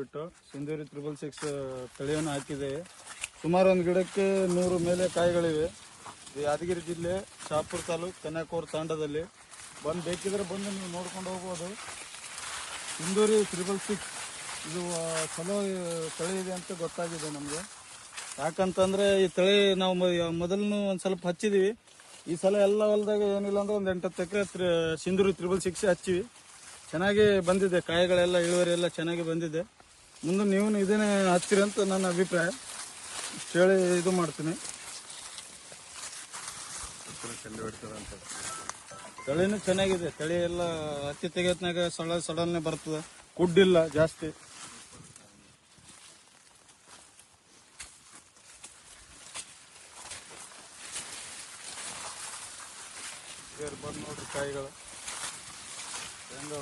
ಹೇಳಿಬಿಟ್ಟು ಸಿಂಧೂರಿ 666 ತಳಿಯನ್ನು ಹಾಕಿದ್ದೇವೆ. ಸುಮಾರು ಒಂದು ಗಿಡಕ್ಕೆ 100 ಮೇಲೆ ಕಾಯಿಗಳಿವೆ. ಇದು ಯಾದಗಿರಿ ಜಿಲ್ಲೆ ಶಹಾಪುರ ತಾಲೂಕು ಕನ್ಯಾಕೋರ್ ತಾಂಡದಲ್ಲಿ ಬೇಕಿದ್ರೆ ಬಂದು ನೀವು ನೋಡ್ಕೊಂಡು ಹೋಗ್ಬೋದು. ಸಿಂಧೂರಿ 666 ಇದು ಚಲೋ ತಳಿ ಇದೆ ಅಂತ ಗೊತ್ತಾಗಿದೆ ನಮಗೆ. ಯಾಕಂತಂದರೆ ಈ ತಳಿ ನಾವು ಮೊದಲು ಒಂದು ಸ್ವಲ್ಪ ಹಚ್ಚಿದ್ದೀವಿ. ಈ ಸಲ ಎಲ್ಲ ಹೊಲದಾಗ ಏನಿಲ್ಲ ಅಂದ್ರೆ ಒಂದು 8-10 ಎಕರೆ ಸಿಂಧೂರಿ 666 ಹಚ್ಚಿವಿ. ಚೆನ್ನಾಗಿ ಬಂದಿದೆ, ಕಾಯಿಗಳೆಲ್ಲ ಇಳುವರಿ ಎಲ್ಲ ಚೆನ್ನಾಗಿ ಬಂದಿದೆ. ಮುಂದೆ ನೀವು ಇದನ್ನೇ ಹಚ್ಚಿರಿ ಅಂತ ನನ್ನ ಅಭಿಪ್ರಾಯ. ಇಷ್ಟು ಹೇಳಿ ಇದು ಮಾಡ್ತೀನಿ. ತಳಿನೂ ಚೆನ್ನಾಗಿದೆ. ತಳಿ ಎಲ್ಲ ಹತ್ತಿ ತೆಗೆತ್ನಾಗ ಸಡನ್ನೇ ಬರ್ತದೆ, ಕುಡ್ಡಿಲ್ಲ ಜಾಸ್ತಿ. ಬಂದು ನೋಡ್ರಿ ಕಾಯಿಗಳು ಹೆಂಗ.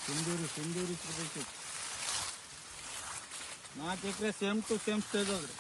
ಸಿಂಧೂರಿ 666 4 ಎಕರೆ ಸೇಮ್ ಟು ಸೇಮ್ ಸ್ಟೇಜ್ ಅದ್ರಿ.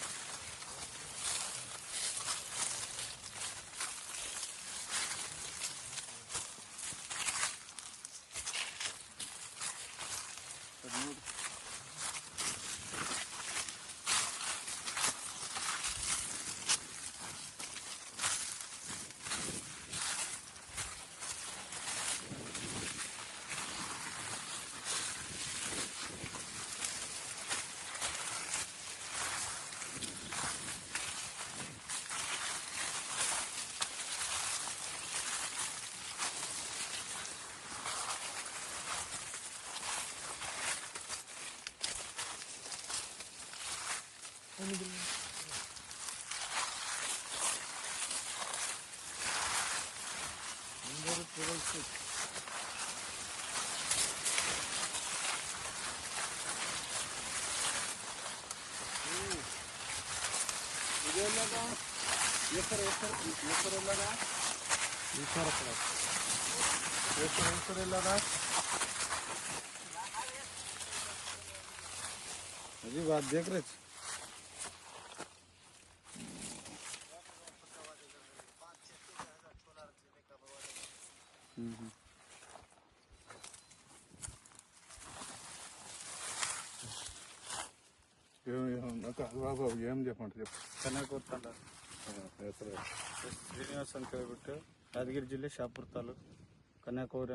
अभी बात देख रहे थे. ఏం చెప్పండి కన్యాకోర్ తండ శ్రీనిವಾಸ್ ಅಂತ ಹೇಳ್ಬಿಟ್ಟು ಯಾದಗಿರಿ ಜಿಲ್ಲೆ ಶಹಾಪುರ ತಾಲೂಕು ಕನ್ಯಾಕೋರ್